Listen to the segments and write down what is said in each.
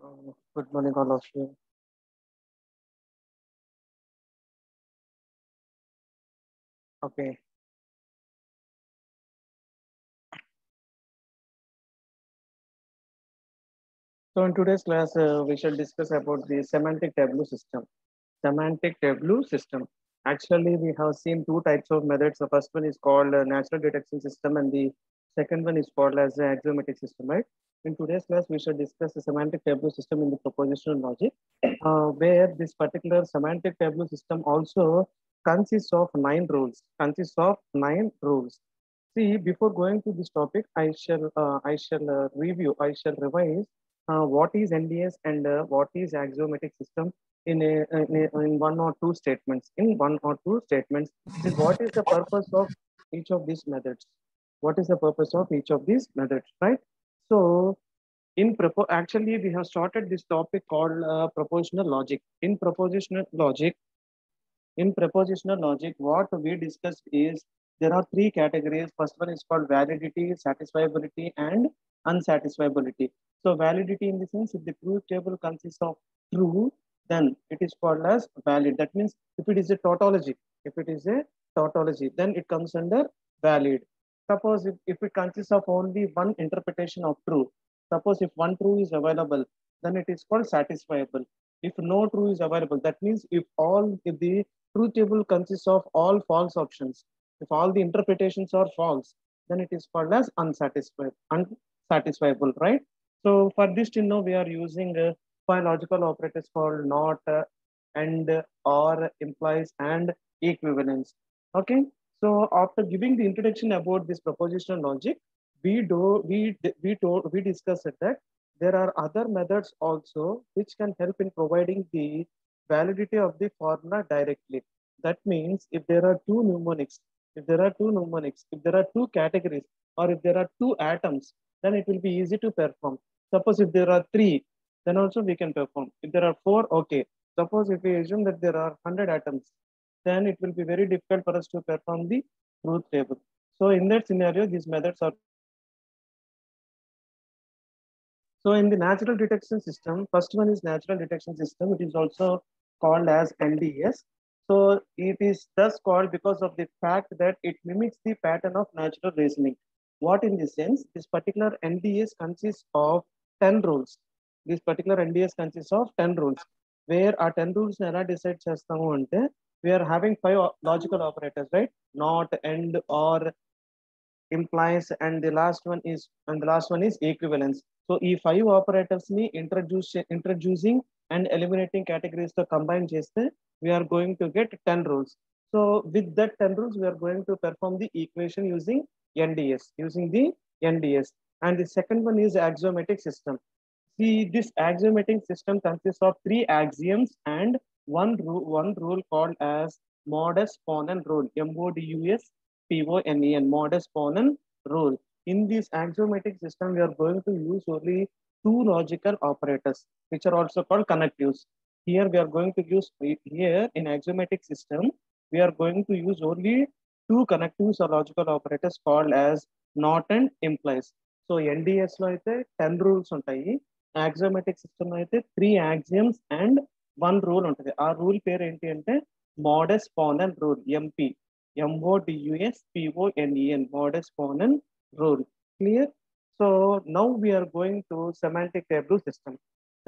Good morning, all of you. Okay, so in today's class, we shall discuss about the semantic tableau system. Semantic tableau system. Actually, we have seen two types of methods. The first one is called natural detection system, and the second one is called as the axiomatic system, right? In today's class, we shall discuss the semantic tableau system in the propositional logic, where this particular semantic tableau system also consists of nine rules. Consists of nine rules. See, before going to this topic, I shall review, I shall revise what is NDS and what is axiomatic system in one or two statements. In one or two statements, then what is the purpose of each of these methods? What is the purpose of each of these methods, right? So, actually, we have started this topic called propositional logic. In propositional logic, what we discussed is there are three categories. First one is called validity, satisfiability, and unsatisfiability. So validity in the sense if the truth table consists of true, then it is called as valid. That means if it is a tautology, then it comes under valid. Suppose if it consists of only one interpretation of true, suppose if one true is available, then it is called satisfiable. If no true is available, that means if the truth table consists of all false options. If all the interpretations are false, then it is called as unsatisfiable, right? So for this to know, we are using five logical operators called not, and, or, implies, and equivalence. Okay. So after giving the introduction about this propositional logic, we discussed that there are other methods also which can help in providing the validity of the formula directly. That means if there are if there are two categories, or if there are two atoms, then it will be easy to perform. Suppose if there are three, then also we can perform. If there are four, okay. Suppose if we assume that there are 100 atoms, then it will be very difficult for us to perform the truth table. So in that scenario, these methods are. So in the natural detection system, first one is natural detection system. It is also called as NDS. So it is thus called because of the fact that it mimics the pattern of natural reasoning. What in this sense? This particular NDS consists of 10 rules. This particular NDS consists of 10 rules. Where our 10 rules ఎలా decide చేస్తాము అంటే we are having five logical operators, right? Not, and, or, implies, and the last one is equivalence. So ఈ five operators ని introducing and eliminating categories to combine చేస్తే we are going to get 10 rules. So with that 10 rules, we are going to perform the equation using the NDS. And the second one is axiomatic system. See, this axiomatic system consists of three axioms and one rule called as modus ponens rule. Modus ponens rule. In this axiomatic system, we are going to use only two logical operators, which are also called connectives. Here we are going to use here in axiomatic system, we are going to use only two connectives or logical operators called as not and implies. So NDS లో అయితే 10 rules ఉంటాయి. Axiomatic system అయితే three axioms and one rule ఉంటుంది. ఆ rule పేరు ఏంటి అంటే modus ponens rule, MP, MODUSPONEN, modus ponens rule. Clear? So now we are going to semantic tableau system.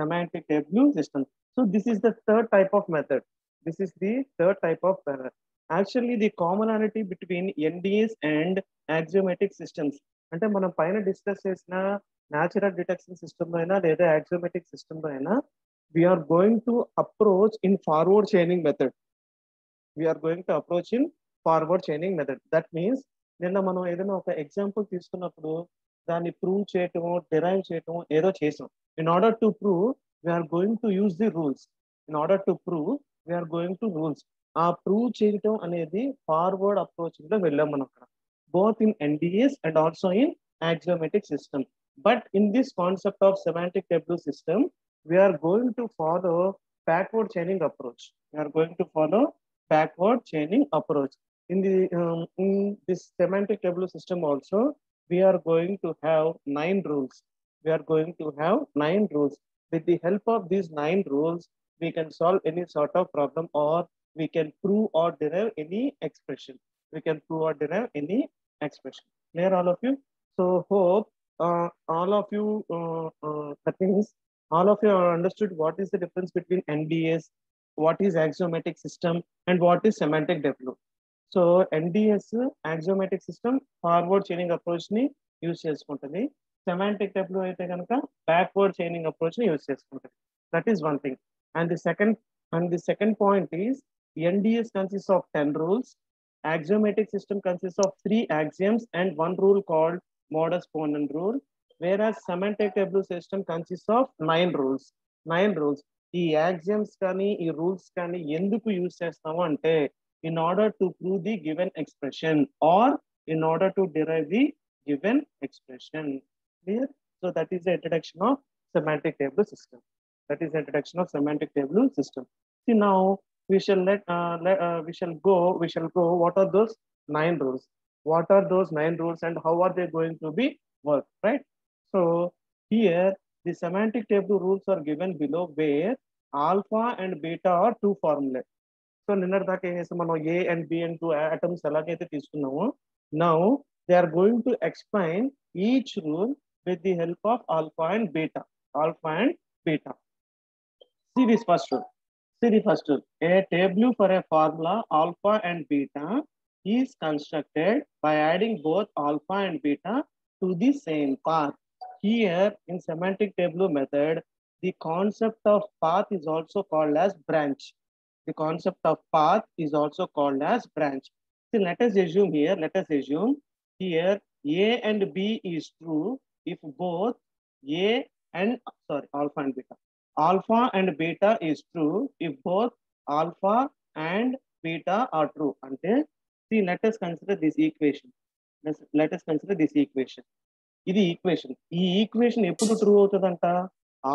Semantic tableau system. So this is the third type of method. This is the third type of method. Actually, the commonality between NDS and axiomatic systems అంటే మనం పైన discuss చేసిన natural detection system అయినా లేదా axiomatic system అయినా we are going to approach in forward chaining method. We are going to approach in forward chaining method. That means నిన్న మనం ఏదైనా ఒక ఎగ్జాంపుల్ తీసుకున్నప్పుడు దాన్ని ప్రూవ్ చేయటము, డిరైవ్ చేయటం ఏదో చేసాం. In order to prove we are going to use the rules. In order to prove we are going to rules. ఆ ప్రూవ్ చేయటం అనేది ఫార్వర్డ్ అప్రోచింగ్ లో వెళ్ళాం మనం అక్కడ, both in NDS and also in axiomatic system. But in this concept of semantic tableau system, we are going to follow backward chaining approach. We are going to follow backward chaining approach. In this semantic tableau system also, we are going to have 9 rules. We are going to have 9 rules. With the help of these 9 rules, we can solve any sort of problem, or we can prove or derive any expression. We can prove or derive any expression. Clear, all of you? So hope all of you, that means all of you have understood what is the difference between NDS, what is axiomatic system, and what is semantic development. So NDS axiomatic system forward chaining approach ni use చేసుకుంటది. Semantic tableau అయితే కనుక backward chaining approach ని use చేసుకుంటది. That is one thing. And the second point is NDS consists of 10 rules. Axiomatic system consists of 3 axioms and one rule called modus ponens rule. Whereas semantic tableau system consists of 9 rules. 9 rules. ఈ axioms కానీ ఈ rules కానీ ఎందుకు use చేస్తాము అంటే in order to prove the given expression or in order to derive the given expression. Clear? So that is the introduction of semantic tableau system. That is the introduction of semantic tableau system. See, now we shall we shall go what are those 9 rules? What are those 9 rules and how are they going to be work, right? So here the semantic tableau rules are given below, where alpha and beta are 2 formulae. So నిన్నటి దాకా ఏం చేస్తాం మనం A and B and 2 atoms ఎలాగైతే తీసుకున్నామో, now they are going to explain each rule with the help of alpha and beta. Alpha and beta. See this first rule. See the first rule. A tableau for a formula alpha and beta is constructed by adding both alpha and beta to the same path. Here in semantic tableau method, the concept of path is also called as branch. The concept of path is also called as branch. So let us assume here, A and B is true if both alpha and beta. Alpha and beta is true if both alpha and beta are true. Ante, see, let us consider this equation. Let us consider this equation. ఇది equation. ఈ equation ఎప్పుడు true అవుతుందంట?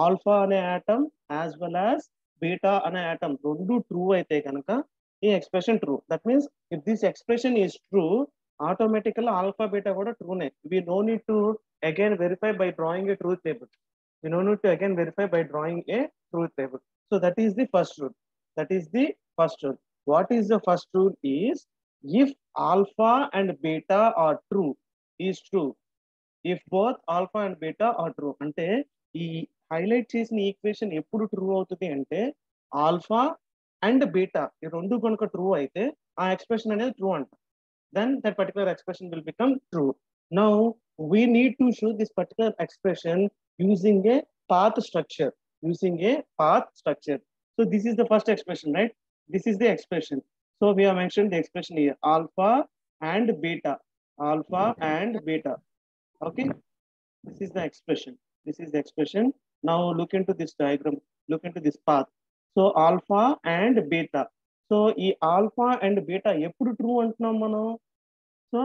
Alpha అనే atom as well as beta అనే atom రెండు true అయితే కనుక ఈ expression true. That means if this expression is true, automatically alpha beta కూడా ట్రూనే. We no need to again verify by drawing a truth table. We no need to again verify by drawing a truth table. So that is the first rule. That is the first rule. What is the first rule is, if alpha and beta are true, is true. If both alpha and beta are true. అంటే ఈ highlight చేసిన equation ఎప్పుడు true అవుతుంది అంటే alpha and beta ఈ రెండు కనుక true అయితే ఆ ఎక్స్ప్రెషన్ అనేది ట్రూ అంట. Then that particular expression will become true. Now we need to show this particular expression using a path structure. So this is the first expression, right? This is the expression. So we have mentioned the expression here, alpha and beta. Okay, this is the expression. Now look into this diagram, look into this path. So alpha and beta. So ఈ alpha and beta ఎప్పుడు true అంటున్నాం మనం? So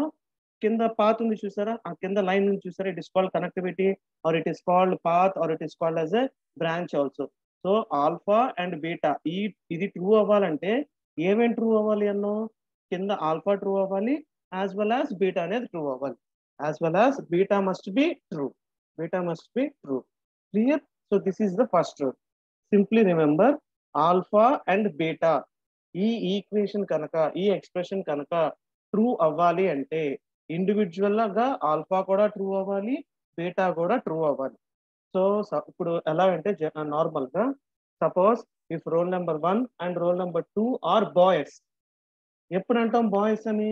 కింద path ఉంది చూసారా, ఆ కింద line ఉంది చూసారా, it is called connectivity or it is called path or it is called as a branch also. So alpha and beta ఇది ట్రూ అవ్వాలంటే ఏమేమి ట్రూ అవ్వాలి అన్నో? కింద ఆల్ఫా ట్రూ అవ్వాలి, యాజ్ వెల్ యాజ్ బీటా అనేది ట్రూ అవ్వాలి. As well as beta must be true. Clear? So this is the first rule. Simply remember, alpha and beta ఈ ఈక్వేషన్ కనుక, ఈ ఎక్స్ప్రెషన్ కనుక ట్రూ అవ్వాలి అంటే ఇండివిజువల్ గా ఆల్ఫా కూడా ట్రూ అవ్వాలి, బీటా కూడా ట్రూ అవ్వాలి. సో ఇప్పుడు ఎలా అంటే నార్మల్ గా suppose if roll number 1 and roll number 2 are boys. ఎప్పుడు అంటాం బాయ్స్ అని?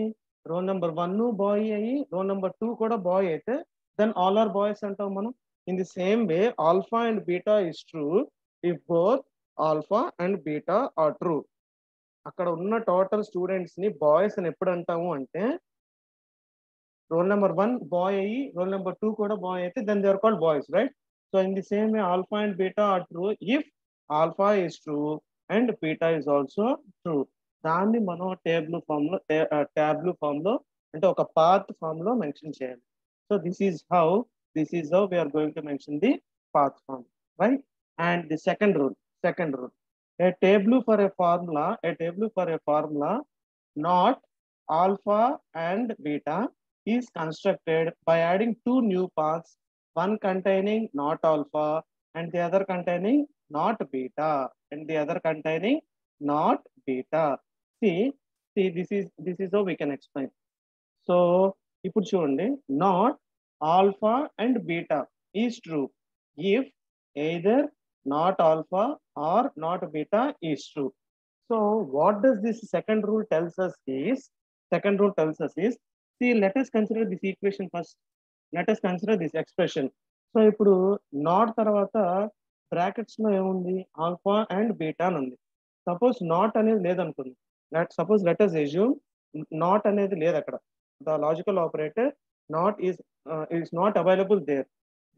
రోల్ నెంబర్ 1 బాయ్ అయ్యి రోల్ నెంబర్ 2 కూడా బాయ్ అయితే దెన్ ఆల్ ఆర్ బాయ్స్ అంటాం మనం. In the same way alpha and beta is true if both alpha and beta are true. అక్కడ ఉన్న టోటల్ స్టూడెంట్స్ ని బాయ్స్ అని ఎప్పుడు అంటాము అంటే రోల్ నెంబర్ 1 బాయ్ అయ్యి రోల్ నెంబర్ 2 కూడా బాయ్ అయితే then they are called boys, right? So in the same way alpha and beta are true if alpha is true and beta is also true. దాన్ని మనం table form లో అంటే ఒక path form లో mention చేయాలి. So this is how we are going to mention the path form, right? And the second rule. A table for a formula not alpha and beta is constructed by adding 2 new paths, one containing not alpha and the other containing not beta, and the other containing not beta. See, this is how we can explain. So ఇప్పుడు చూడండి, not alpha and beta is true if either not alpha or not beta is true. So what does this second rule tells us is, see, let us consider this equation first. Let us consider this expression. So ఇప్పుడు not తర్వాత brackets లో ఏముంది, alpha and beta అని ఉంది. Suppose not అనేది లేదనుకుంది, let us assume not అనేది లేదు అక్కడ, the logical operator not is not available there.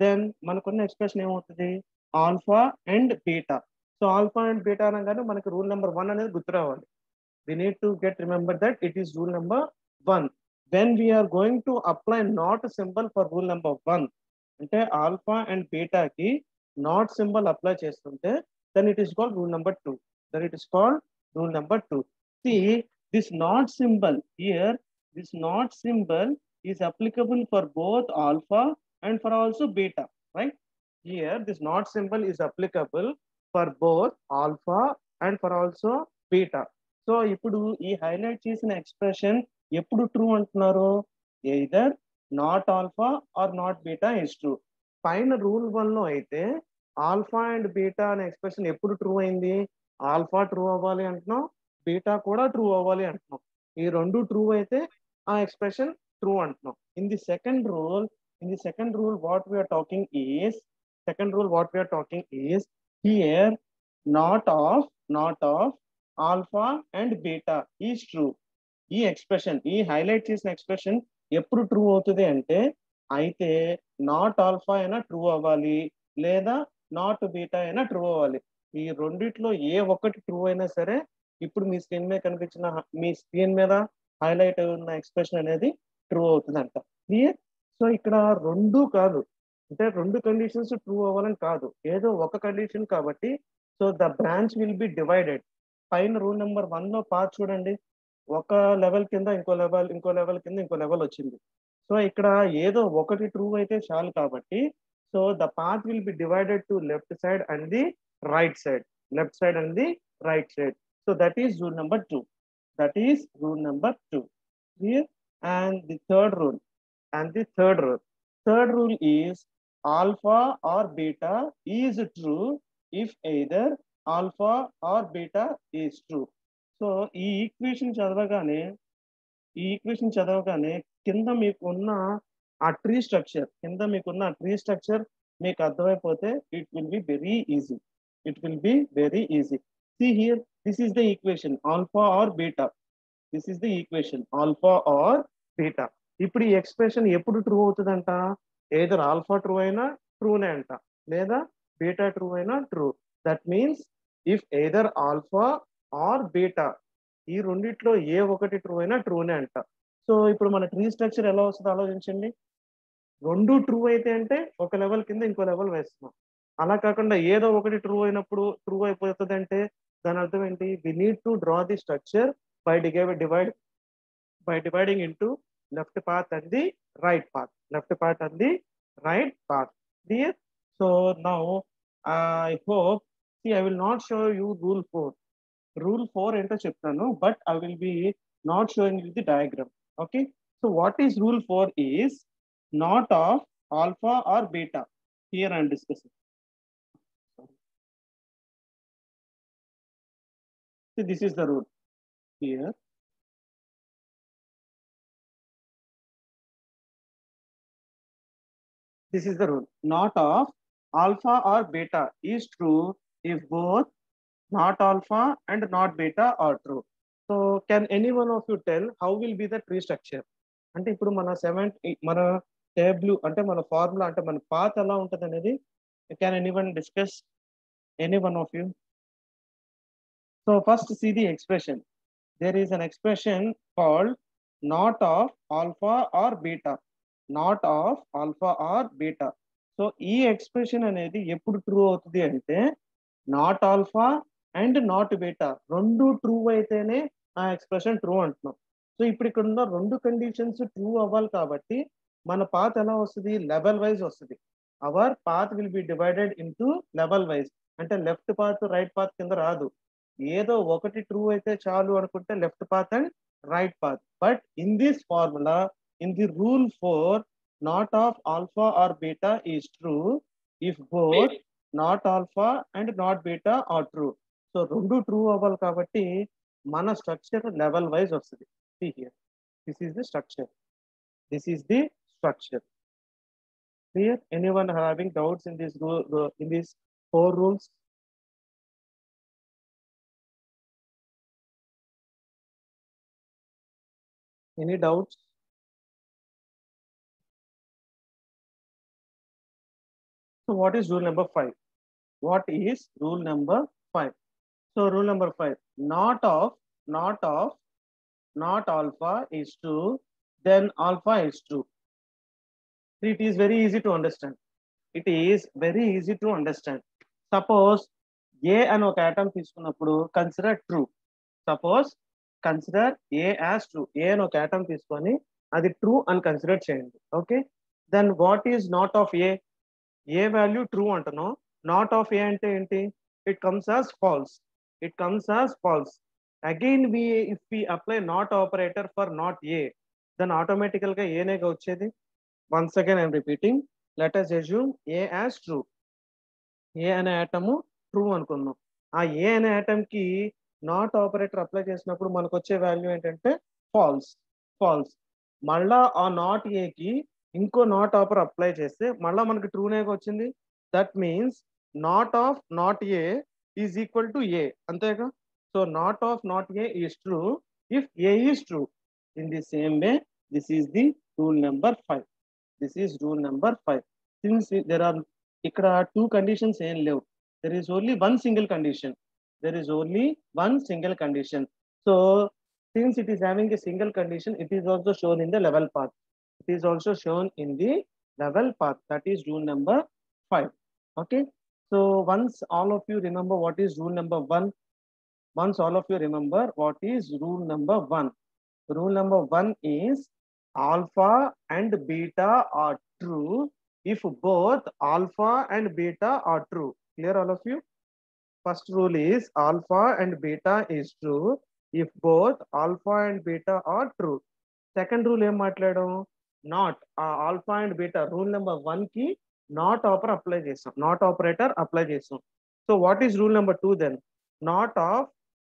Then మనకున్న ఎక్స్ప్రెషన్ ఏమవుతుంది, alpha and beta. So alpha and beta అనగానే మనకి రూల్ నెంబర్ 1 అనేది గుర్తు రావాలి. We need to get remember that it is rule number 1. When we are going to apply not symbol for rule number 1, అంటే alpha and బీటాకి not symbol apply చేస్తుంటే then it is called rule number 2. Then it is called rule number 2. See, this not symbol here, this not symbol is applicable for both alpha and for also beta, right? Here this not symbol is applicable for both alpha and for also beta. So ఇప్పుడు ఈ highlight చేసిన expression ఎప్పుడు true అంటున్నారు, either not alpha or not beta is true. పైన rule 1 లో అయితే alpha and beta అనే expression ఎప్పుడు ట్రూ అయింది, ఆల్ఫా ట్రూ అవ్వాలి అంటున్నాం, బీటా కూడా ట్రూ అవ్వాలి అంటున్నాం. ఈ రెండు ట్రూ అయితే ఆ ఎక్స్ప్రెషన్ ట్రూ అంటున్నాం. In the second rule what we are talking is here not of alpha and beta is true. ఈ ఎక్స్ప్రెషన్, ఈ హైలైట్ చేసిన ఎక్స్ప్రెషన్ ఎప్పుడు ట్రూ అవుతుంది అంటే, అయితే నాట్ ఆల్ఫా అయినా ట్రూ అవ్వాలి, లేదా నాట్ బీటా అయినా ట్రూ అవ్వాలి. ఈ రెండిట్లో ఏ ఒక్కటి ట్రూ అయినా సరే ఇప్పుడు మీ స్క్రీన్ మీద హైలైట్ ఉన్న ఎక్స్ప్రెషన్ అనేది ట్రూ అవుతుంది అంట. క్లియర్? సో ఇక్కడ రెండు కాదు, అంటే రెండు కండిషన్స్ ట్రూ అవ్వాలని కాదు, ఏదో ఒక కండిషన్ కాబట్టి so the branch will be divided. పైన రూల్ నెంబర్ 1 లో పాత్ చూడండి, ఒక లెవెల్ కింద ఇంకో లెవెల్ కింద ఇంకో లెవెల్ వచ్చింది. సో ఇక్కడ ఏదో ఒకటి ట్రూ అయితే చాలు కాబట్టి so the path will be divided to left side and the right side. So that is rule number 2. Here, and the third rule is alpha or beta is true if either alpha or beta is true. So ఈ equation చదవగానే కింద మీకున్న ఆ tree structure మీకు అర్థమైపోతే it will be very easy. See here, this is the equation alpha or beta. ఇప్పుడు ఈ expression ఎప్పుడు ట్రూ అవుతుందంట, ఏదర్ ఆల్ఫా ట్రూ అయినా ట్రూనే అంట, లేదా బీటా ట్రూ అయినా true. That means if either alpha or beta, ఈ రెండిట్లో ఏ ఒకటి ట్రూ అయినా ట్రూనే అంట. సో ఇప్పుడు మన ట్రీ స్ట్రక్చర్ ఎలా వస్తుందో ఆలోచించండి. రెండు ట్రూ అయితే అంటే ఒక లెవెల్ కింద ఇంకో లెవెల్ వేస్తున్నాం. అలా కాకుండా ఏదో ఒకటి ట్రూ అయినప్పుడు ట్రూ అయిపోతుంది అంటే దాని అర్థం ఏంటి, we need to draw the structure by dividing into left path and the right path. Clear? So now I hope, see, I will not show you rule 4 ento cheptanu, but I will be not showing you the diagram. Okay, so what is rule 4 is not of alpha or beta. Here I am discussing. See, this is the rule. Here, this is the rule. Not of alpha or beta is true if both not alpha and not beta are true. So can any one of you tell how will be the tree structure? అంటే ఇప్పుడు మన table అంటే మన formula అంటే మన path ఎలా ఉంటుంది అనేది, can anyone discuss? Any one of you? So first see the expression. There is an expression called not of alpha or beta. So ఈ ఎక్స్ప్రెషన్ అనేది ఎప్పుడు ట్రూ అవుతుంది అంటే, not alpha and not beta రెండు true అయితేనే ఆ expression true అంటున్నాం. So ఇప్పుడు ఇక్కడ ఉన్న రెండు కండిషన్స్ ట్రూ అవ్వాలి కాబట్టి మన పాత్ ఎలా వస్తుంది, లెవెల్ వైజ్ వస్తుంది. our path will be divided into level wise. అంటే లెఫ్ట్ పాత్ రైట్ పాత్ కింద రాదు. ఏదో ఒకటి ట్రూ అయితే చాలు అనుకుంటే left path and right path. But in this formula, in the rule 4, not of alpha or beta is true if both not alpha and not beta are true. So రెండు true అవ్వాలి కాబట్టి మన structure level wise వస్తుంది. See here, this is the structure. This is the structure. Clear? Anyone having doubts in this rule, in these 4 rules? Any doubts? So what is rule number 5? What is rule number 5? So rule number 5, not alpha is true, then alpha is true. It is very easy to understand. It is very easy to understand. Suppose A and ఒక atom తీసుకున్నప్పుడు consider true. Suppose consider A as true. A and ఒక atom తీసుకొని అది true అని consider చేయండి. Okay. Then what is not of A? A value true అంటున్నాం. Not of A అంటే ఏంటి? It comes as false. It comes as false. Again if we apply not operator for not A, then automatically గా A నేగా వచ్చేది. Once again I am repeating. Let us assume A as true. A అనే atom true అనుకున్నాం. ఆ A అనే atom కి not operator apply చేసినప్పుడు మనకు వచ్చే వాల్యూ ఏంటంటే ఫాల్స్. ఫాల్స్. మళ్ళా ఆ నాట్ ఏ కి ఇంకో నాట్ ఆపర్ అప్లై చేస్తే మళ్ళా మనకి ట్రూనేగా వచ్చింది. That means not of not A is equal to A. అంతేగా? So not of not A is true if A is true. In the same way this is the rule number 5. This is rule number 5. Since there are ఇక్కడ 2 conditions ఏం లేవు. There is only one single condition. There is only one single condition. So since it is having a single condition, it is also shown in the level path. It is also shown in the level path. That is rule number 5. Okay. So once all of you remember what is rule number 1. Once all of you remember what is rule number 1. Rule number 1 is alpha and beta are true if both alpha and beta are true. Clear all of you? First rule is alpha and beta is true if both alpha and beta are true. Second rule em maatladam, not alpha and beta. Rule number 1 ki not operator apply chesam. So what is rule number 2 then? Not of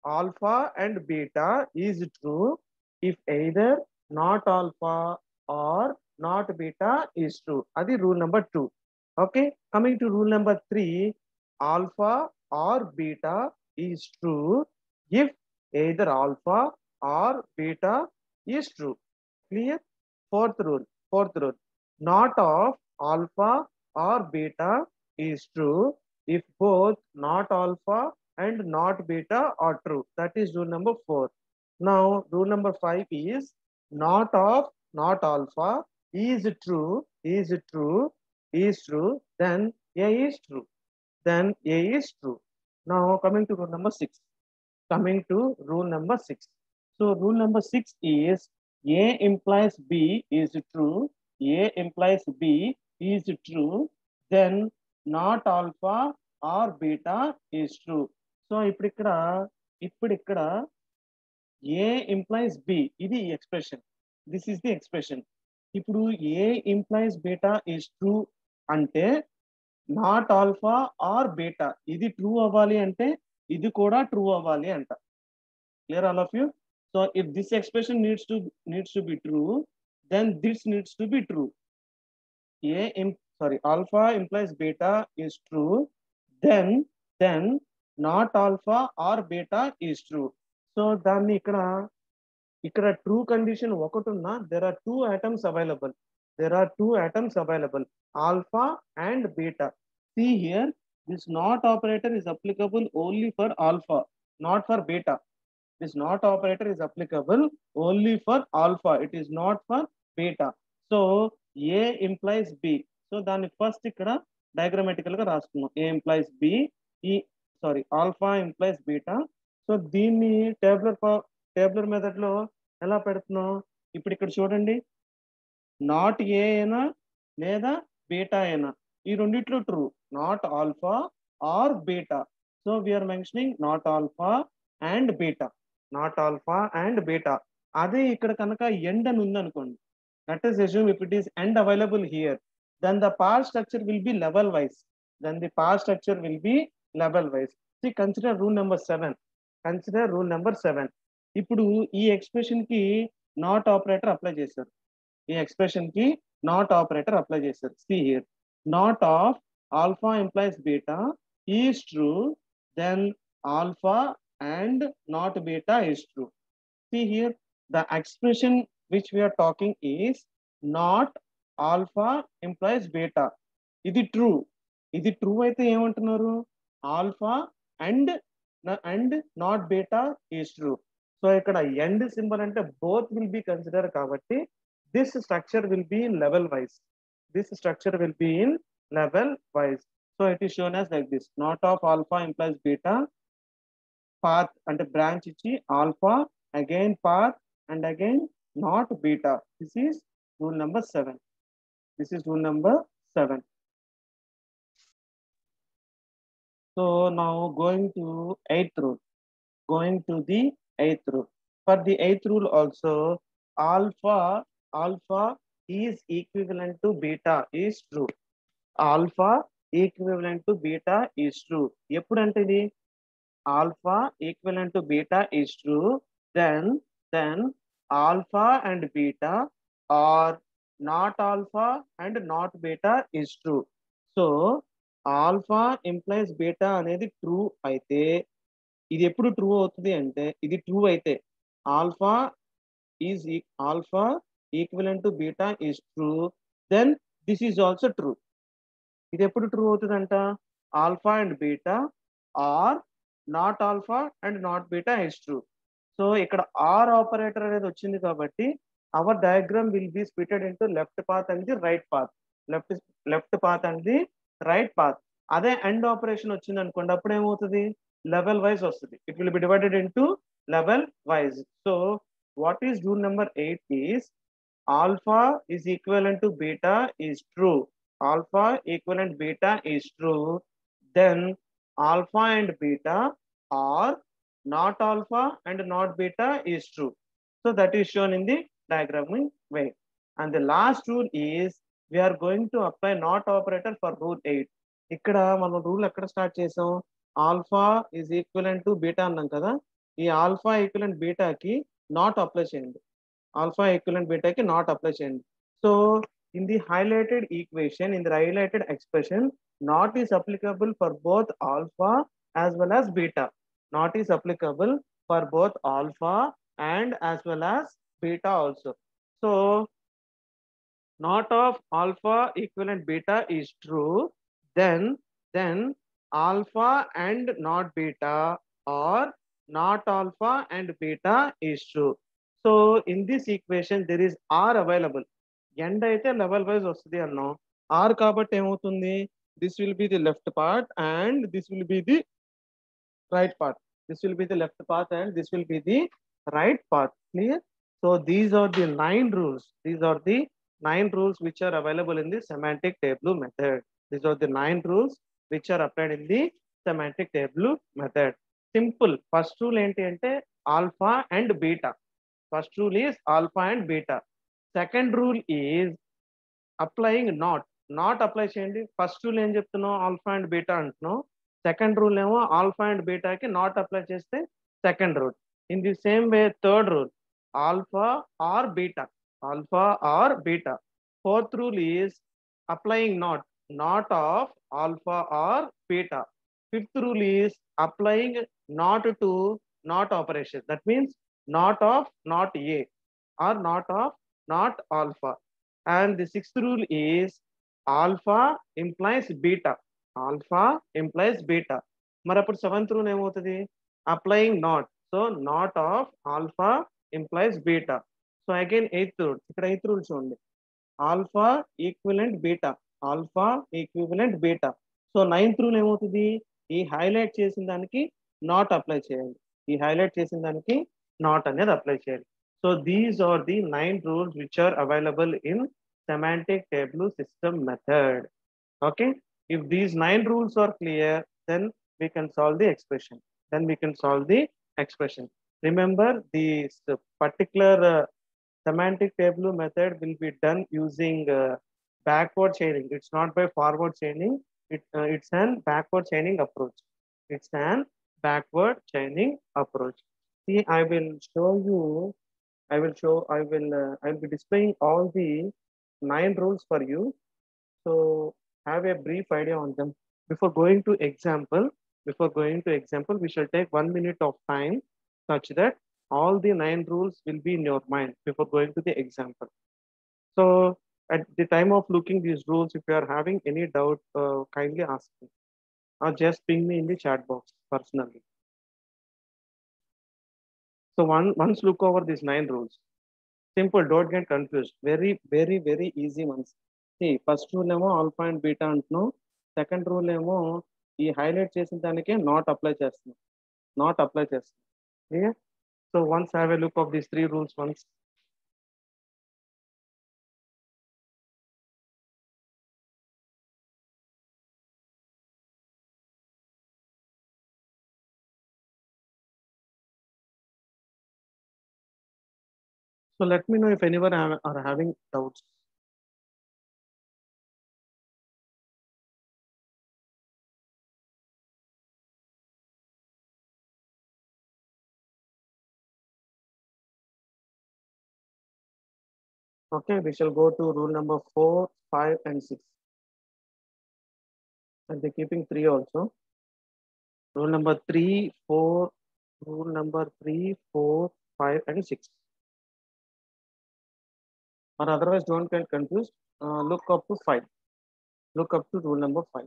alpha and beta is true if either not alpha or not beta is true. Adi rule number 2. Okay. Coming to rule number 3, alpha or beta is true if either alpha or beta is true. Clear? Fourth rule. Not of alpha or beta is true if both not alpha and not beta are true. That is rule number 4. Now rule number 5 is not of not alpha is true, then A is true. Then A is true. Now coming to rule number 6. So rule number 6 is A implies B is true. Then not alpha or beta is true. So ఇప్పుడు ఇక్కడ A implies B. ఇది expression. This is the expression. ఇప్పుడు A implies beta is true అంటే not alpha or beta ఇది true అవ్వాలి అంటే ఇది కూడా ట్రూ అవ్వాలి అంట. Clear all of you? So if this expression needs to be true, then this needs to be true. Alpha implies beta is true, then not alpha or beta is true. So దాన్ని ఇక్కడ true condition ఒకటి ఉన్నా there are 2 atoms available, alpha and beta. See here, this not operator is applicable only for alpha, not for beta. This not operator is applicable only for alpha. It is not for beta. So A implies B. So దాన్ని first ఇక్కడ డయాగ్రామాటికల్ గా రాసుకున్నాం. A implies B, alpha implies beta. So దీన్ని tabular method లో ఎలా పెడుతున్నాం? ఇప్పుడు ఇక్కడ చూడండి, నాట్ ఏ అయినా లేదా బీటా అయినా ఈ రెండిట్లో true, not alpha or beta. So we are mentioning not alpha and beta, not alpha and beta. అదే ఇక్కడ కనుక ఎండ్ అని ఉంది అనుకోండి, let us assume if it is end available here, then the power structure will be level wise. Then the power structure will be level wise. See, consider rule number 7. Consider rule number 7. ఇప్పుడు ఈ expression కి not operator apply చేశారు. ఈ expression కి not operator apply చేశారు. See here, not of alpha implies beta is true, then alpha and not beta is true. See here, the expression which we are talking is not alpha implies beta. ఇది true. ఇది true అయితే ఏమంటున్నారు, alpha and not beta is true. So ఇక్కడ end symbol అంటే both will be consider కాబట్టి this structure will be in level wise. This structure will be in level wise. So it is shown as like this, not of alpha implies beta, path అంటే branch ఇచ్చి alpha, again path, and again not beta. This is rule number 7. This is rule number 7. So now going to 8th rule. Going to the 8th rule. For the 8th rule also, alpha is equivalent to beta is true. Alpha equivalent to beta is true. ఎప్పుడంటే ఇది alpha equivalent to beta is true, then alpha and beta are not alpha and not beta is true. So alpha implies beta అనేది true అయితే ఇది ఎప్పుడు true అవుతుంది అంటే, ఇది true అయితే alpha equivalent to beta is true, then this is also true. ఇది ఎప్పుడు ట్రూ అవుతుందంట, alpha and beta or not alpha and not beta is true. So ఇక్కడ ఆర్ ఆపరేటర్ అనేది వచ్చింది కాబట్టి our diagram will be splitted into left path and the right path, left path and the right path. అదే and operation వచ్చింది అనుకోండి, అప్పుడు ఏమవుతుంది, level wise వస్తుంది. It will be divided into level wise. So what is rule number 8 is alpha is equivalent to beta is true. Alpha equivalent beta is true, then alpha and beta or not alpha and not beta is true. So that is shown in the diagramming way. And the last rule is we are going to apply not operator for rule 8. ఇక్కడ మనం rule ఎక్కడ start చేసాం, alpha is equivalent to beta అన్నాం కదా, ఈ alpha equivalent బీటాకి not apply చేయండి. Alpha equivalent బీటాకి not apply చేయండి. So in the highlighted equation, in the highlighted expression, not is applicable for both alpha as well as beta. Not is applicable for both alpha and as well as beta also. So not of alpha equivalent beta is true, then alpha and not beta or not alpha and beta is true. So in this equation there is r available. End అయితే level wise వస్తుంది అన్నాం, r కాబట్టి ఏమవుతుంది, this will be the left part and this will be the right part. This will be the left path and this will be the right path. Clear? So these are the 9 rules. These are the 9 rules which are available in the semantic tableau method. These are the 9 rules which are applied in the semantic tableau method. Simple. First rule enti ante alpha and beta. First rule is alpha and beta. Second rule is applying not. Not apply cheyandi. First rule em cheptunnav, alpha and beta antunnav. Second rule ఏమో alpha and బీటాకి not apply చేస్తే second rule. In the same way third rule alpha or beta, alpha or beta. Fourth rule is applying not of alpha or beta. Fifth rule is applying not to not operation, that means not of not A or not of not alpha. And the sixth rule is alpha implies beta, alpha implies beta. మరి అప్పుడు seventh rule ఏమవుతుంది, applying not. So not of alpha implies beta. So again eighth rule, ఇక్కడ eighth rule చూడండి, alpha equivalent beta, alpha equivalent beta. So ninth rule ఏమవుతుంది, ఈ highlight చేసిన దానికి not apply చేయాలి, ఈ హైలైట్ చేసిన దానికి నాట్ అనేది అప్లై చేయాలి. So these are the 9 rules which are available in semantic tableau system method. Okay, if these 9 rules are clear, then we can solve the expression. Remember, the particular semantic tableau method will be done using backward chaining. It's not by forward chaining. It's an backward chaining approach. It's an backward chaining approach. See, I will show you. I will be displaying all the 9 rules for you. So have a brief idea on them. Before going to example, we shall take 1 minute of time such that all the 9 rules will be in your mind before going to the example. So at the time of looking these rules, if you are having any doubt, kindly ask me or just ping me in the chat box personally. So once look over these 9 rules. Simple, don't get confused. Very, very, very easy ones. See, first rule ఏమో alpha and beta అంటున్నాం. Second rule ఏమో ఈ highlight చేసిన దానికే not apply చేస్తున్నాం. Clear? So once have a look of these 3 rules once. So let me know if anyone are having doubts. Okay, we shall go to rule number 4, 5, and 6. And they're keeping 3 also. Rule number 3, 4, rule number 3, 4, 5, and 6. Or otherwise, don't get confused. Look up to 5. Look up to rule number 5.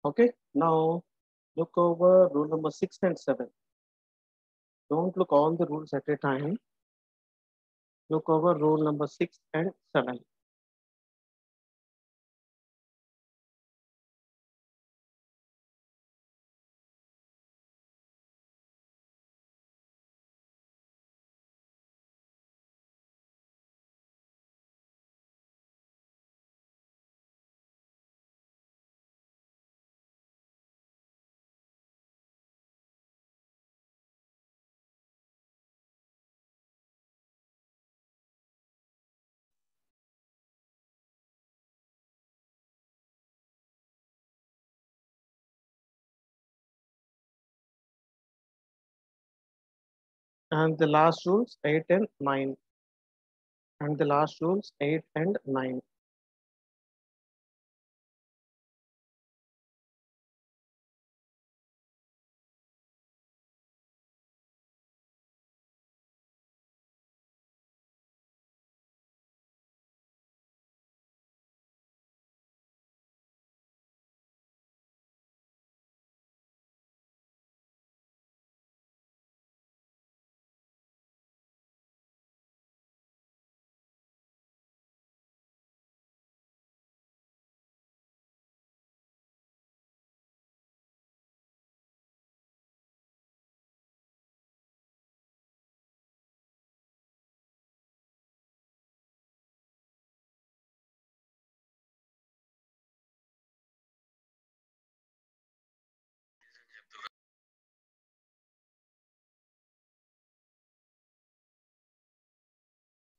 Okay, now look over rule number 6 and 7. Don't look all the rules at a time. Look over rule number 6 and 7. And the last rules 8 and 9. And the last rules 8 and 9.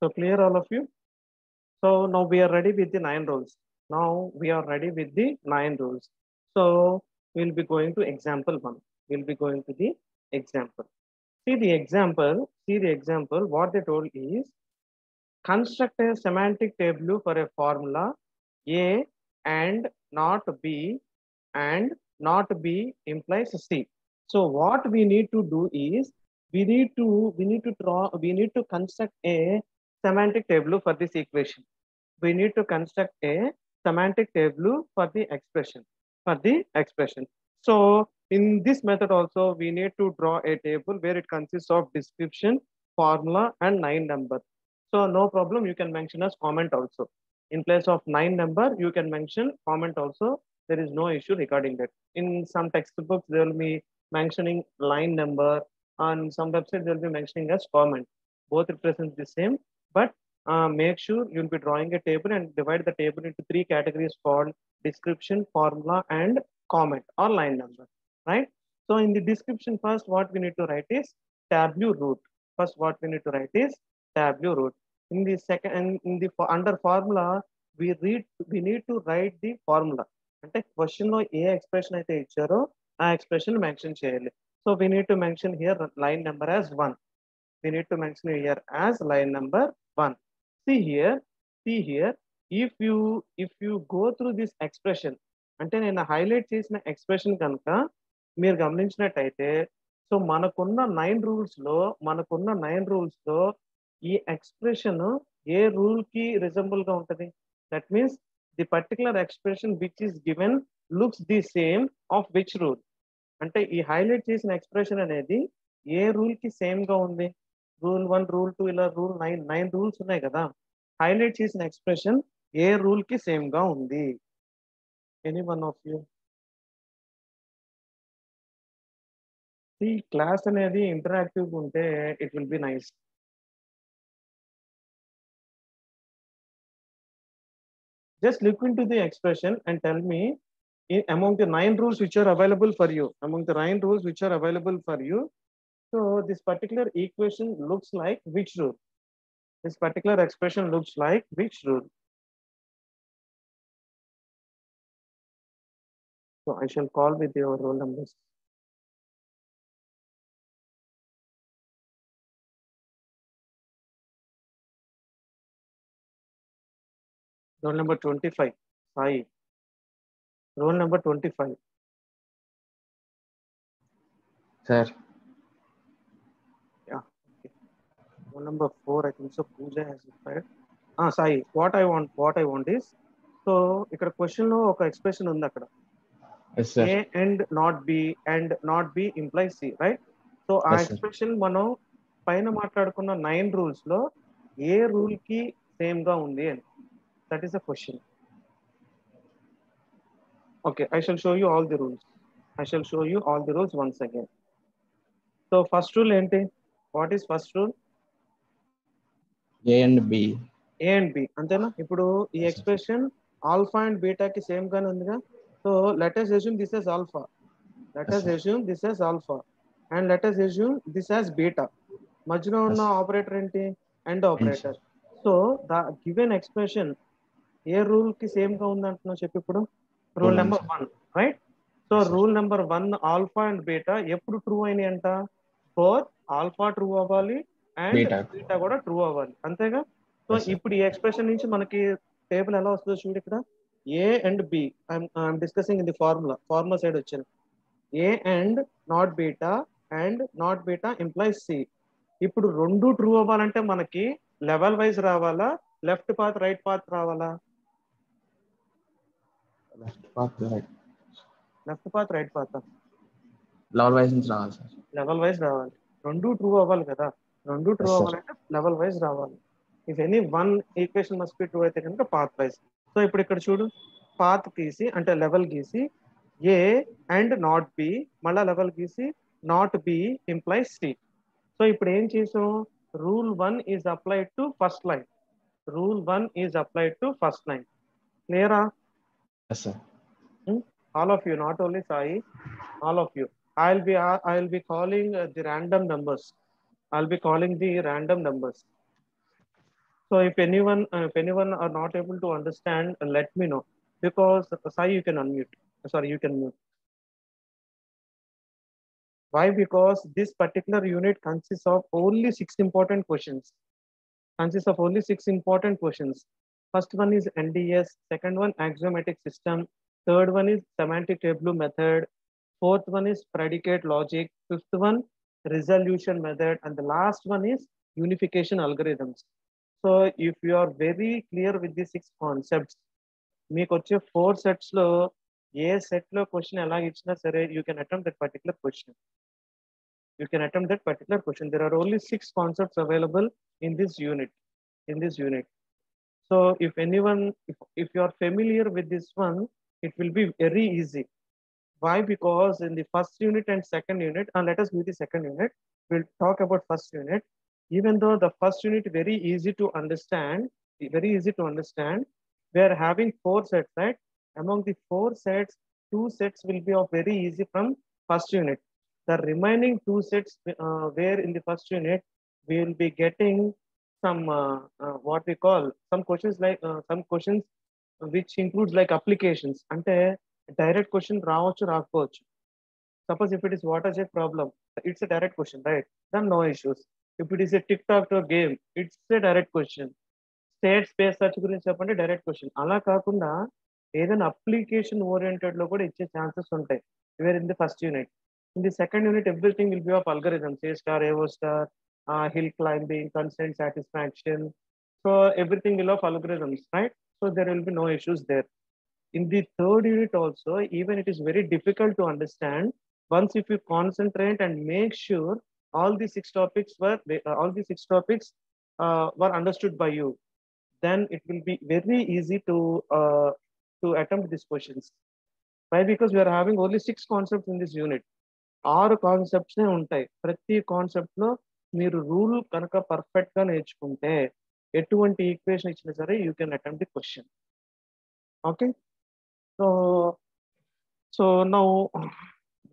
So clear all of you? So now we are ready with the 9 rules. So we'll be going to example 1. We'll be going to the example. See the example. What they told is construct a semantic table for a formula A and not B, and not B implies C. So what we need to do is we need to construct a semantic table for this equation. We need to construct a semantic table for the expression. So in this method also, we need to draw a table where it consists of description, formula, and 9 number. So no problem, you can mention as comment also. In place of 9 number, you can mention comment also. There is no issue regarding that. In some textbooks, they will be mentioning line number. On some websites, they'll be mentioning as comment. Both represent the same, but make sure you'll be drawing a table and divide the table into 3 categories called description, formula, and comment or line number, right? So in the description, first what we need to write is tableau root. First, what we need to write is tableau root. In the second, under formula, we need to write the formula. అంటే question లో ఏ expression అయితే ఇచ్చారో ఆ expression mention చేయాలి. So we need to mention here line number as 1. We need to mention here as line number 1. See here, if you go through this expression, అంటే నేను highlight చేసిన expression కనుక మీరు గమనించినట్టయితే, సో మనకున్న 9 రూల్స్ లో ఈ ఎక్స్ప్రెషన్ ఏ రూల్ కి రిజంబుల్ గా ఉంటది? That means the particular expression which is given looks the same of which rule. అంటే ఈ హైలైట్ చేసిన ఎక్స్ప్రెషన్ అనేది ఏ రూల్ కి సేమ్ గా ఉంది? రూల్ 1, రూల్ 2, ఇలా రూల్ 9 రూల్స్ ఉన్నాయి కదా. హైలైట్ చేసిన ఎక్స్ప్రెషన్ ఏ రూల్ కి సేమ్ గా ఉంది? Any one of you? ఈ క్లాస్ అనేది ఇంటరాక్టివ్ ఉంటే it will be nice. Just look into the expression and tell me among the 9 rules which are available for you, so this particular equation looks like which rule? This particular expression looks like which rule? So I shall call with your roll numbers. Roll number 25, Sai. Roll number 25. Sir. Yeah. Okay. Roll number 4, I think so. Pooja has replied. Sai, what I want is, so ikkada question lo oka expression undi akkada. Yes, sir. A and not B and not B implies C, right? So ఆ expression మనం పైన మాట్లాడుకున్న 9 rules లో ఏ rule కి same గా ఉంది అని, that is the question. Okay, I shall show you all the rules once again. So first rule ఏంటి? What is first rule? A and B. A and B అంతేనా? ఇప్పుడు ఈ ఎక్స్ప్రెషన్ ఆల్ఫా అండ్ బీటా కి same గానే ఉందిగా. So let us assume this as alpha. And let us assume this as beta. మధ్యలో ఉన్న operator ఏంటి? And operator. So the given expression A rule కి సేమ్ గా ఉంది అంటున్నావు చెప్పి ఇప్పుడు? Rule number 1, right? So rule number 1 alpha and beta ఎప్పుడు ట్రూ అయినాయి అంట? బోత్ ఆల్ఫా ట్రూ అవ్వాలి అండ్ బీటా కూడా ట్రూ అవ్వాలి, అంతేగా? సో ఇప్పుడు ఈ ఎక్స్ప్రెషన్ నుంచి మనకి టేబుల్ ఎలా వస్తుందో చూడు. ఇక్కడ A and B, I'm discussing in the formula side వచ్చాను. A and not beta implies C. ఇప్పుడు రెండు ట్రూ అవ్వాలంటే మనకి లెవెల్ వైజ్ రావాలా, లెఫ్ట్ పాత్ రైట్ పాత్ రావాలా? Left path right path level wise నుంచి రావాలి సార్. లెవెల్ వైజ్ రావాలి. రెండు ట్రూ అవ్వాలి కదా. రెండు ట్రూ అవ్వాలంటే లెవెల్ వైజ్ రావాలి. If any one equation must be true అయితే కనుక పాత్ వైజ్. సో ఇప్పుడు ఇక్కడ చూడు, పాత్ గీసి అంటే లెవెల్ గీసి ఏ అండ్ నాట్ బి, మళ్ళా లెవెల్ గీసి not B implies C. So ఇప్పుడు ఏం చేసాం? Rule 1 is applied to first line. క్లియరా? All of you, not only Sai, all of you. I'll be calling the random numbers. So if anyone are not able to understand, let me know. Because Sai, you can unmute. Sorry, you can mute. Why? Because this particular unit consists of only 6 important questions. First one is NDS, second one axiomatic system, third one is semantic tableau method, fourth one is predicate logic, fifth one resolution method, and the last one is unification algorithms. So if you are very clear with these 6 concepts, మీకు వచ్చే 4 sets లో ఏ set లో question ఎలా ఇచ్చినా సరే you can attempt that particular question. You can attempt that particular question. There are only 6 concepts available in this unit. So if anyone, if you are familiar with this one, it will be very easy. Why? Because in the first unit and second unit, and let us do the second unit, we'll talk about first unit. Even though the first unit very easy to understand, we are having 4 sets, right? Among the 4 sets, 2 sets will be of very easy from first unit. The remaining 2 sets, where in the first unit, we will be getting some what we call some questions like some questions which includes like applications. Ante direct question రావచ్చు రాకపోవచ్చు. Suppose if it is water jet problem, it's a direct question, right? Then no issues. If it is a tic-tac-toe game, it's a direct question. State space search గురించి చెప్పండి direct question. అలా కాకుండా ఏదైనా application oriented లో కూడా ఇచ్చే chances ఉంటాయి where in the first unit. In the second unit everything will be of algorithms, A star, AO star, hill climbing, constant satisfaction. So everything will of algorithms, right? So there will be no issues there. In the third unit also, even it is very difficult to understand. Once if you concentrate and make sure all the 6 topics were understood by you, then it will be very easy to attempt these questions. Why? Because we are having only 6 concepts in this unit. 6 concepts ఉంటాయి. ప్రతి concept లో మీరు rule కనుక perfect గా నేర్చుకుంటే ఎటువంటి equation ఇచ్చినా సరే you can attempt the question. Okay, so now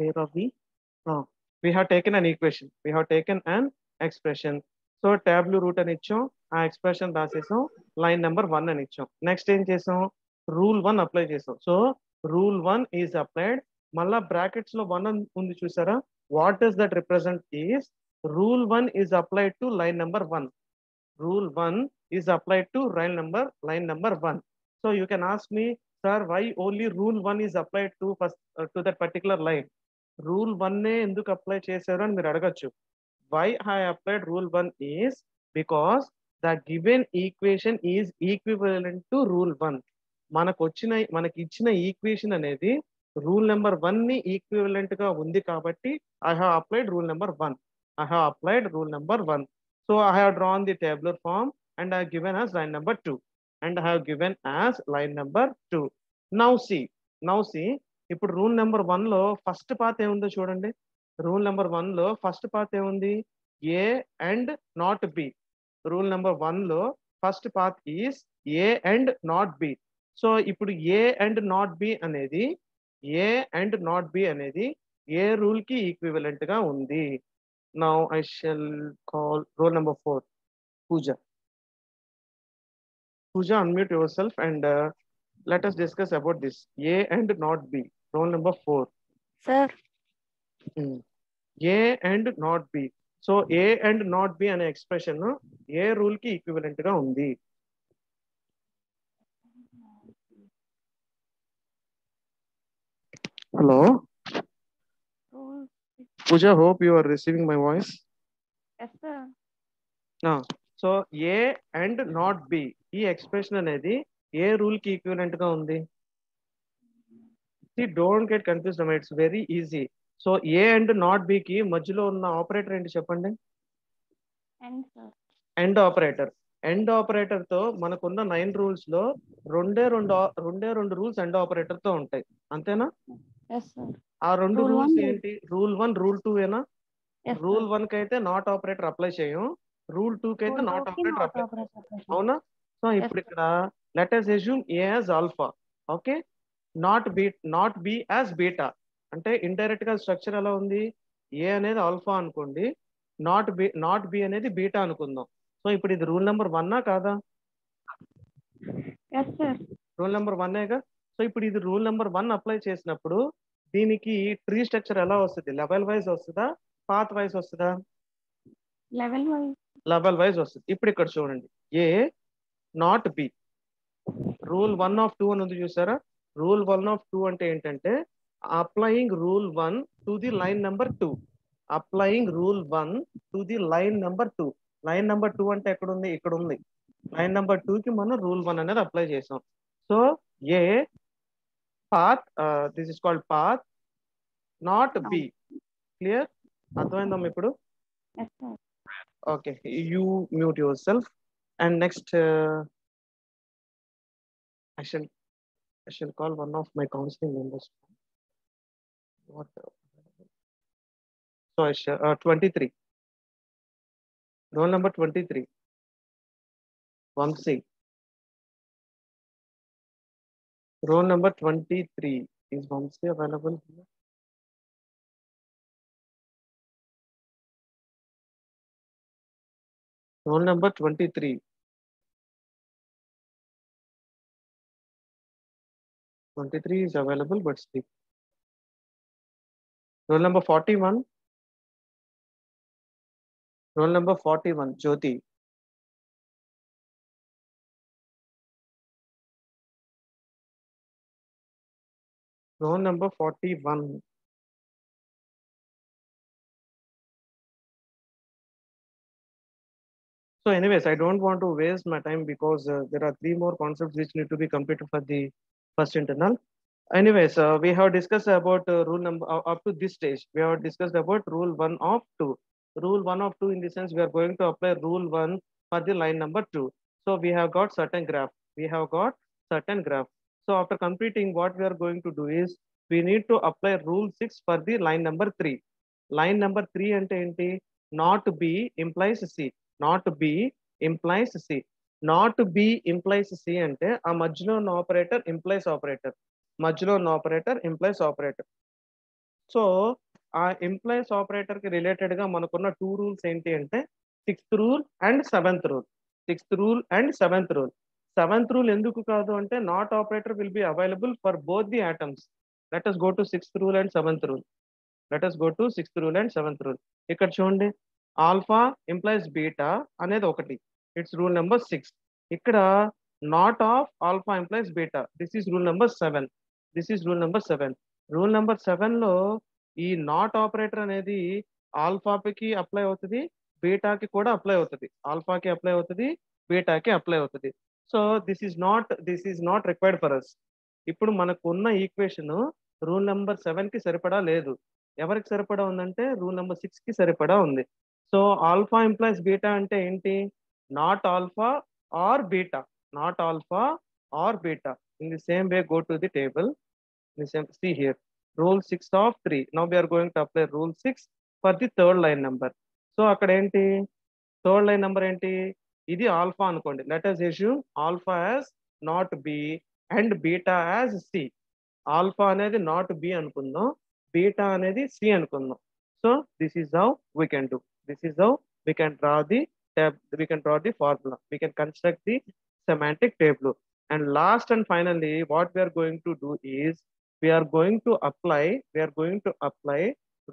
where are we have taken an equation, we have taken an expression. So tableau root అని ఇచ్చాం, ఆ ఎక్స్ప్రెషన్ రాసేసాం, లైన్ నెంబర్ 1 అని ఇచ్చాం. నెక్స్ట్ ఏం చేసాం, రూల్ 1 అప్లై చేసాం. So rule 1 is applied. మళ్ళా brackets లో 1 ఉంది చూసారా, what does that represent is rule 1 is applied to line number 1. Rule 1 is applied to line number 1. So you can ask me, sir, why only rule 1 is applied to first to that particular line? Rule 1 ne enduku apply chesaru ani meer adagachu. Why I applied rule 1 is because the given equation is equivalent to rule 1. మనకి ఇచ్చిన equation అనేది rule number 1 ని equivalent గా ఉంది కాబట్టి I have applied rule number 1. So I have drawn the tabular form and I have given as line number 2. Now see, ఇప్పుడు rule number 1 లో first path ఏముందో చూడండి. రూల్ నెంబర్ 1 లో ఫస్ట్ పాత్ ఏముంది, ఏ and not B. Rule number 1 లో first path is a and not B. So ఇప్పుడు ఏ and not B అనేది ఏ rule కి ఈక్వివలెంట్ గా ఉంది. Now I shall call roll number 4, Pooja. Pooja, unmute yourself and let us discuss about this. A and not B. Roll number 4. Sir. A and not B. So A and not B అనే expression ఏ rule కి equivalent గా ఉంది? Hello. Pooja, hope you are receiving my voice. Yes, sir. So A and not B ఈ expression అనేది ఏ rule కి equivalent గా ఉంది? See, don't get confused, it's very easy. So A and not B కి మధ్యలో ఉన్న ఆపరేటర్ ఏంటి చెప్పండి? End operator. ఎండ్ ఆపరేటర్ తో మనకున్న 9 రూల్స్ లో రెండే రెండు రూల్స్ ఎండ్ ఆపరేటర్ తో ఉంటాయి, అంతేనా? ఆ 2 రూల్స్ ఏంటి? రూల్ 1, రూల్ 2 ఏనా? రూల్ 1 కి అయితే నాట్ ఆపరేటర్ అప్లై చేయం, రూల్ 2 కి అయితే నాట్ ఆపరేటర్ అప్లై, అవునా? సో ఇప్పుడు ఇక్కడ let us assume A as alpha, okay, not B as beta. అంటే ఇండైరెక్ట్ గా స్ట్రక్చర్ ఎలా ఉంది, ఏ అనేది ఆల్ఫా అనుకోండి, నాట్ బి అనేది బీటా అనుకుందాం. సో ఇప్పుడు ఇది రూల్ నెంబర్ 1 కాదా? రూల్ నెంబర్ 1గా. సో ఇప్పుడు ఇది రూల్ నెంబర్ 1 అప్లై చేసినప్పుడు దీనికి ట్రీ స్ట్రక్చర్ ఎలా వస్తుంది? లెవెల్ వైజ్ వస్తుందా, పాత్ వైజ్ వస్తుందా? లెవెల్ వైజ్ వస్తుంది. ఇప్పుడు ఇక్కడ చూడండి, ఏ నాట్ బి, రూల్ 1 of 2 అని ఉంది చూసారా? రూల్ 1 of 2 అంటే ఏంటంటే applying rule 1 to the line number 2. applying rule 1 to the line number 2. Line number 2 అంటే ఎక్కడ ఉంది? ఇక్కడ ఉంది. Line number 2 కి మనం rule 1 అనేది అప్లై చేసాం. So A path, this is called path, not B. Clear? అర్థమైందమ్మా ఇప్పుడు? Yes, sir. Okay, you mute yourself. And next, I shall call one of my counseling members. What? So I shall 23. Roll number 23. Vamsi. Roll number 23. Is Vamsi available here? Roll number 23. 23 is available, but sleep. Roll number 41. Roll number 41, Jyoti. Roll number 41. So anyways, I don't want to waste my time because there are 3 more concepts which need to be completed for the first internal. Anyways, we have discussed about rule number up to this stage. We have discussed about rule 1 of 2. Rule 1 of 2 in the sense we are going to apply rule 1 for the line number 2. So we have got certain graph. We have got certain graph. So after completing, what we are going to do is we need to apply rule 6 for the line number 3. Line number 3 ante enti? Not B implies C. Not B implies C. Not B implies C ante a మధ్యలో ఉన్న operator implies operator. మధ్యలో ఉన్న operator implies operator. So ఆ implies operator కి related గా మనకున్న 2 rules ఏంటి అంటే 6th rule and 7th rule. 6th rule and 7th rule. 7th rule ఎందుకు కాదు అంటే not operator will be available for both the atoms. Let us go to 6th rule and 7th rule. Let us go to 6th rule and 7th rule. ఇక్కడ చూడండి, alpha implies beta అనేది ఒకటి. It's rule number 6. ఇక్కడ not of alpha implies beta. This is rule number 7. This is rule number 7. Rule number 7 లో ఈ not operator అనేది ఆల్ఫాకి apply అవుతుంది, బీటాకి కూడా అప్లై అవుతుంది. ఆల్ఫాకి అప్లై అవుతుంది, బీటాకి అప్లై అవుతుంది. So this is not required for us. ఇప్పుడు మనకు ఉన్న ఈక్వేషన్ రూల్ నెంబర్ 7 కి సరిపడా లేదు. ఎవరికి సరిపడా ఉందంటే రూల్ నెంబర్ 6 కి సరిపడా ఉంది. సో ఆల్ఫా ఇంప్లైస్ బీటా అంటే ఏంటి? Not alpha or beta. Not alpha or beta. In the same way go to the table. See here, rule 6 of 3. Now we are going to apply rule 6 for the third line number. So అక్కడ ఏంటి? Third line number ఏంటి? ఇది alpha అనుకోండి. Let us assume alpha as not B and beta as C. Alpha అనేది not B అనుకుందాం, beta అనేది C అనుకుందాం. So this is how we can do. This is how we can draw the formula. We can construct the semantic table. And last and finally, what we are going to do is we are going to apply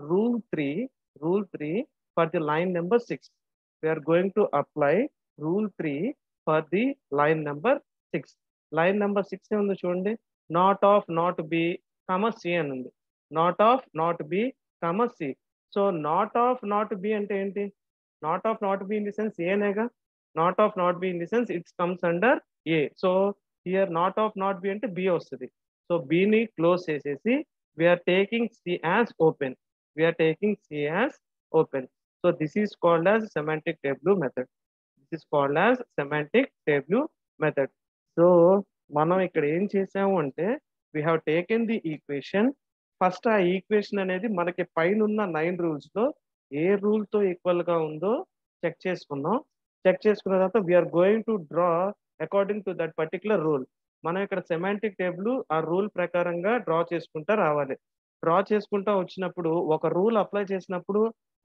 rule 3 for the line number 6. We are going to apply rule 3 for the line number 6. Line number 6 ఉంది చూడండి, not of not b comma c అని ఉంది. not of not b comma c. So not of not b అంటే ఏంటి? not of not b in the sense a నేగా. not of not b in the sense it comes under a. So here not of not b అంటే b వస్తుంది. So b ని close చేసేసి we are taking c as open. We are taking c as open. So this is called as semantic tableau method. This is called as semantic tableau method. So మనం ఇక్కడ ఏం చేసాము అంటే we have taken the equation. First ఆ equation అనేది మనకి పైన ఉన్న 9 రూల్స్ లో ఏ రూల్ తో ఈక్వల్ గా ఉందో చెక్ చేసుకున్నాం. చెక్ చేసుకున్న తర్వాత we are going to draw according to that particular rule. మనం ఇక్కడ సెమాంటిక్ టేబుల్ ఆ రూల్ ప్రకారంగా డ్రా చేసుకుంటా రావాలి. డ్రా చేసుకుంటా వచ్చినప్పుడు ఒక రూల్ అప్లై చేసినప్పుడు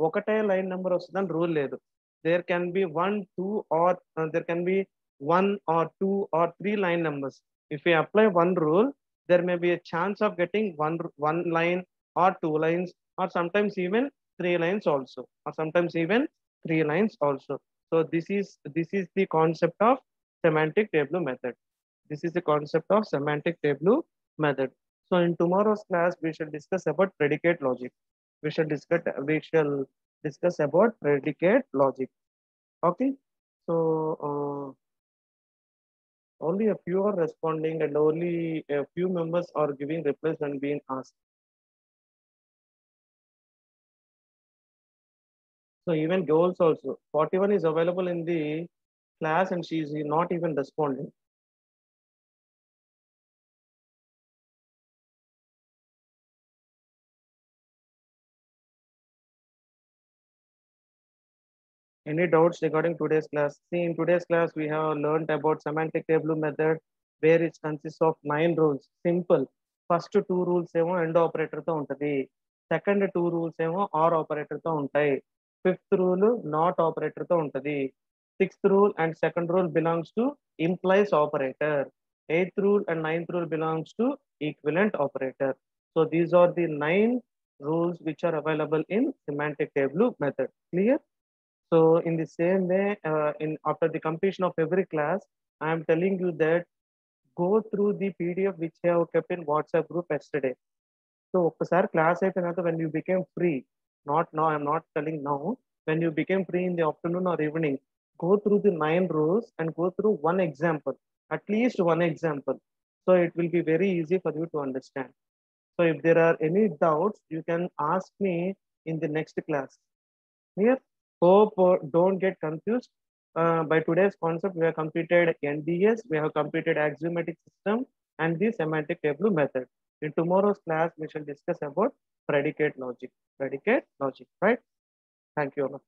ఒకటే లైన్ నెంబర్ వస్తుందని రూల్ లేదు. There can be 1, 2 or there can be 1 or 2 or 3 line numbers. If we apply one rule, there may be a chance of getting one line or 2 lines or sometimes even 3 lines also, or sometimes even 3 lines also. So this is the concept of semantic tableau method. This is the concept of semantic tableau method. So in tomorrow's class we shall discuss about predicate logic. we shall discuss about predicate logic. Okay. So only a few are responding and only a few members are giving replies when being asked. So even girls also, 41 is available in the class and she is not even responding. Any doubts regarding today's class? See, in today's class, we have learned about semantic table method, where it consists of 9 rules. Simple. First 2 rules ఏమో end operator తో ఉంటది. Second 2 rules ఏమో or operator తో ఉంటాయి. Fifth rule not operator తో ఉంటది. Sixth rule and second rule belongs to implies operator. Eighth rule and ninth rule belongs to equivalent operator. So these are the 9 rules which are available in semantic table method. Clear? So in the same way, in after the completion of every class, I am telling you that go through the PDF which I have kept in WhatsApp group yesterday. So sir, class when you became free, not now, I am not telling now, when you became free in the afternoon or evening, go through the 9 rules and go through one example, at least one example. So it will be very easy for you to understand. So if there are any doubts, you can ask me in the next class. Clear? Hope don't get confused. By today's concept, we have completed NDS, we have completed axiomatic system and the semantic table method. In tomorrow's class, we shall discuss about predicate logic. Predicate logic, right? Thank you, Anna.